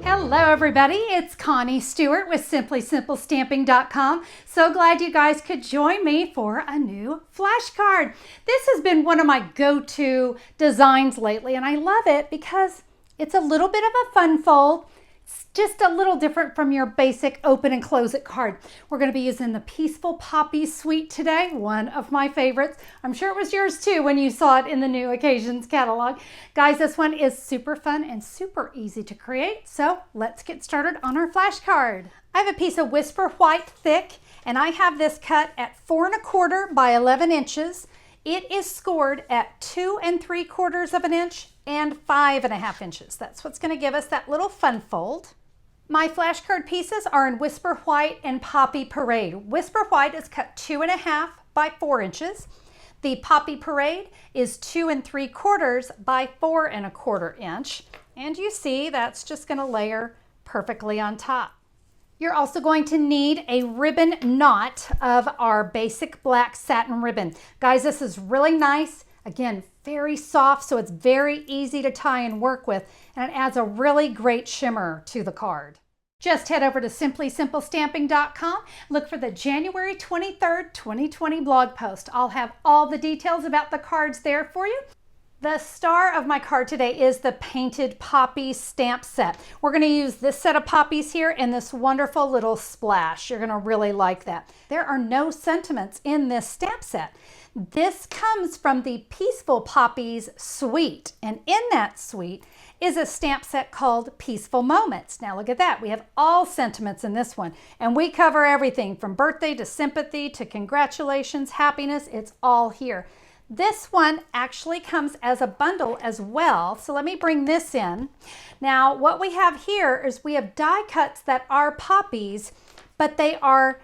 Hello everybody, it's Connie Stewart with SimplySimpleStamping.com. So glad you guys could join me for a new flashcard. This has been one of my go-to designs lately, and I love it because it's a little bit of a fun fold. It's just a little different from your basic open and close it card. We're going to be using the Peaceful Poppies suite today, one of my favorites. I'm sure it was yours too when you saw it in the New Occasions catalog. Guys, this one is super fun and super easy to create, so let's get started on our flashcard. I have a piece of Whisper White thick, and I have this cut at 4 1/4 by 11 inches. It is scored at 2 3/4 of an inch and 5 1/2 inches. That's what's going to give us that little fun fold. My flashcard pieces are in Whisper White and Poppy Parade. Whisper White is cut 2 1/2 by 4 inches. The Poppy Parade is 2 3/4 by 4 1/4 inch. And you see that's just going to layer perfectly on top. You're also going to need a ribbon knot of our basic black satin ribbon. Guys, this is really nice. Again, very soft, so it's very easy to tie and work with, and it adds a really great shimmer to the card. Just head over to SimplySimpleStamping.com. Look for the January 23rd, 2020 blog post. I'll have all the details about the cards there for you. The star of my card today is the Painted Poppies stamp set. We're going to use this set of poppies here and this wonderful little splash. You're going to really like that. There are no sentiments in this stamp set. This comes from the Peaceful Poppies suite, and in that suite is a stamp set called Peaceful Moments. Now look at that. We have all sentiments in this one, and we cover everything from birthday to sympathy to congratulations, happiness. It's all here. This one actually comes as a bundle as well, so let me bring this in. Now what we have here is we have die cuts that are poppies, but they are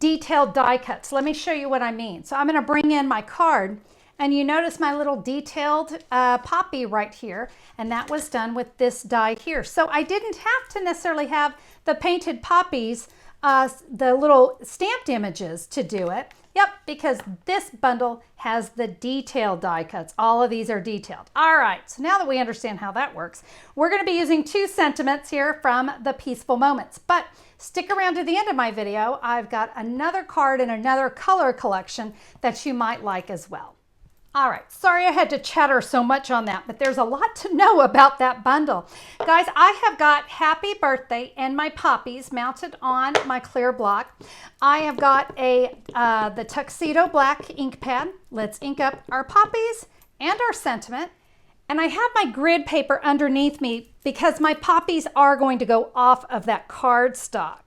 detailed die cuts. Let me show you what I mean. So I'm going to bring in my card, and you notice my little detailed poppy right here, and that was done with this die here. So I didn't have to necessarily have the Painted Poppies, the little stamped images to do it. Yep, because this bundle has the detailed die cuts. All of these are detailed. All right, so now that we understand how that works, we're going to be using 2 sentiments here from the Peaceful Moments. But stick around to the end of my video. I've got another card and another color collection that you might like as well. All right, sorry I had to chatter so much on that, but there's a lot to know about that bundle. Guys, I have got Happy Birthday and my poppies mounted on my clear block. I have got the Tuxedo Black ink pad. Let's ink up our poppies and our sentiment. And I have my grid paper underneath me because my poppies are going to go off of that cardstock.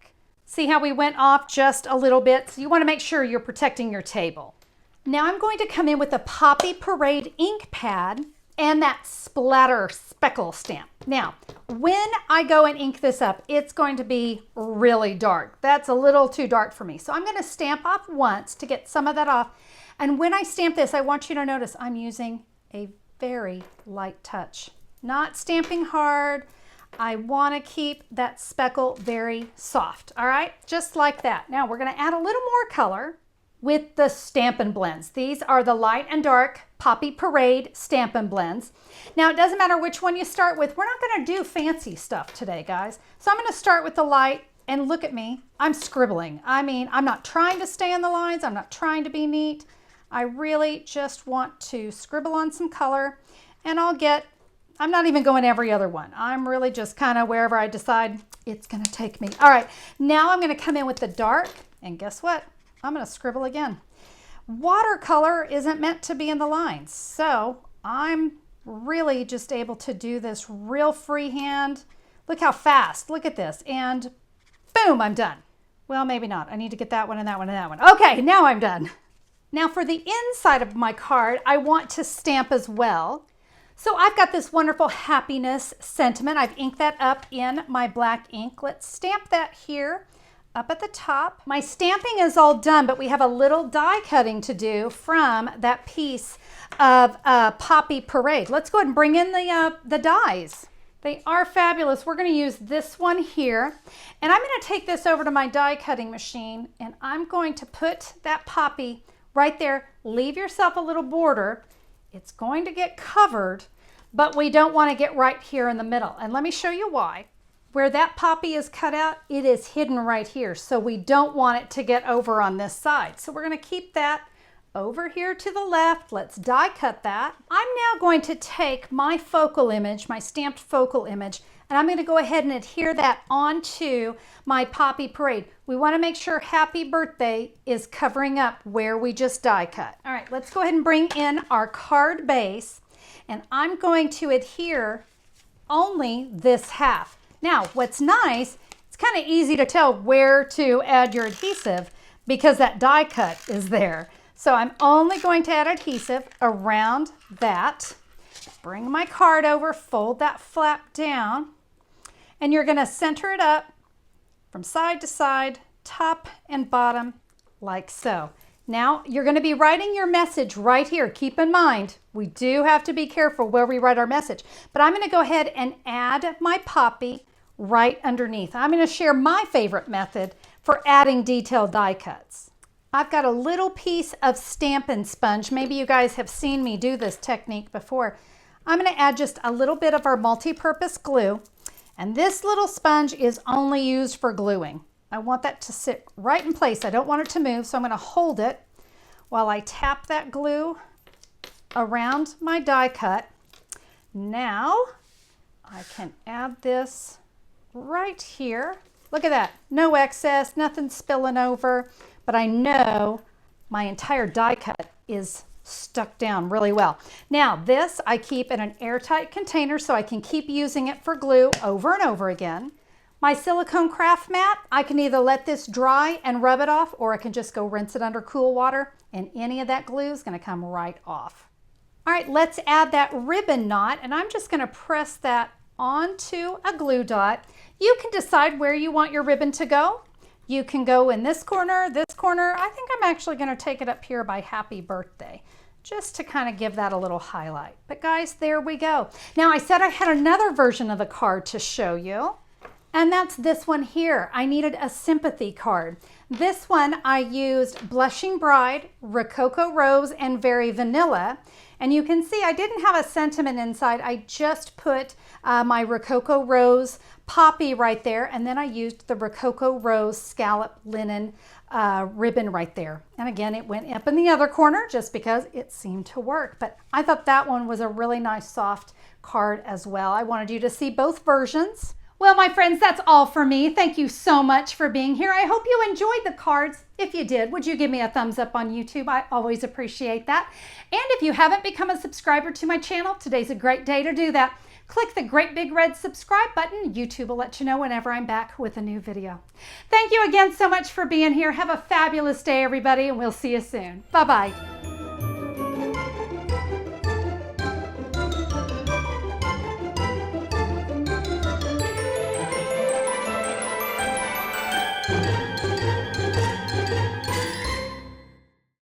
See how we went off just a little bit? So you want to make sure you're protecting your table. Now I'm going to come in with a Poppy Parade ink pad and that splatter speckle stamp. Now, when I go and ink this up, it's going to be really dark. That's a little too dark for me. So I'm going to stamp off once to get some of that off. And when I stamp this, I want you to notice I'm using a very light touch. Not stamping hard. I want to keep that speckle very soft. All right, just like that. Now we're going to add a little more color with the Stampin' Blends. These are the light and dark Poppy Parade Stampin' Blends. Now it doesn't matter which one you start with. We're not going to do fancy stuff today, guys. So I'm going to start with the light, and look at me. I'm scribbling. I mean, I'm not trying to stay on the lines. I'm not trying to be neat. I really just want to scribble on some color, and I'm not even going every other one. I'm really just kind of wherever I decide it's going to take me. All right, now I'm going to come in with the dark, and guess what? I'm going to scribble again. Watercolor isn't meant to be in the lines, so I'm really just able to do this real freehand. Look how fast. Look at this, and boom, I'm done. Well, maybe not. I need to get that one and that one and that one. Okay, now I'm done. Now for the inside of my card, I want to stamp as well. So I've got this wonderful happiness sentiment. I've inked that up in my black ink. Let's stamp that here. Up at the top. My stamping is all done, but we have a little die cutting to do from that piece of Poppy Parade. Let's go ahead and bring in the dies. They are fabulous. We're going to use this one here, and I'm going to take this over to my die cutting machine, and I'm going to put that poppy right there. Leave yourself a little border. It's going to get covered, but we don't want to get right here in the middle. And let me show you why. Where that poppy is cut out, it is hidden right here. So we don't want it to get over on this side. So we're going to keep that over here to the left. Let's die cut that. I'm now going to take my focal image, my stamped focal image, and I'm going to go ahead and adhere that onto my Poppy Parade. We want to make sure Happy Birthday is covering up where we just die cut. All right, let's go ahead and bring in our card base, and I'm going to adhere only this half. Now, what's nice, it's kind of easy to tell where to add your adhesive because that die cut is there. So I'm only going to add adhesive around that. Bring my card over, fold that flap down, and you're going to center it up from side to side, top and bottom, like so. Now you're going to be writing your message right here. Keep in mind, we do have to be careful where we write our message, but I'm going to go ahead and add my poppy right underneath. I'm going to share my favorite method for adding detailed die cuts. I've got a little piece of Stampin' sponge. Maybe you guys have seen me do this technique before. I'm going to add just a little bit of our multi-purpose glue, and this little sponge is only used for gluing. I want that to sit right in place. I don't want it to move, so I'm going to hold it while I tap that glue around my die cut. Now I can add this right here. Look at that, no excess, nothing spilling over, but I know my entire die cut is stuck down really well. Now this I keep in an airtight container so I can keep using it for glue over and over again. My silicone craft mat, I can either let this dry and rub it off, or I can just go rinse it under cool water, and any of that glue is going to come right off. All right, let's add that ribbon knot, and I'm just going to press that onto a glue dot. You can decide where you want your ribbon to go. You can go in this corner, this corner. I think I'm actually going to take it up here by Happy Birthday, just to kind of give that a little highlight. But guys, there we go. Now I said I had another version of the card to show you, and that's this one here. I needed a sympathy card. This one I used Blushing Bride, Rococo Rose, and Very Vanilla. And you can see I didn't have a sentiment inside. I just put my Rococo Rose poppy right there, and then I used the Rococo Rose scallop linen ribbon right there. And again, it went up in the other corner just because it seemed to work. But I thought that one was a really nice soft card as well. I wanted you to see both versions. Well, my friends, that's all for me. Thank you so much for being here. I hope you enjoyed the cards. If you did, would you give me a thumbs up on YouTube? I always appreciate that. And if you haven't become a subscriber to my channel, today's a great day to do that. Click the great big red subscribe button. YouTube will let you know whenever I'm back with a new video. Thank you again so much for being here. Have a fabulous day, everybody, and we'll see you soon. Bye-bye.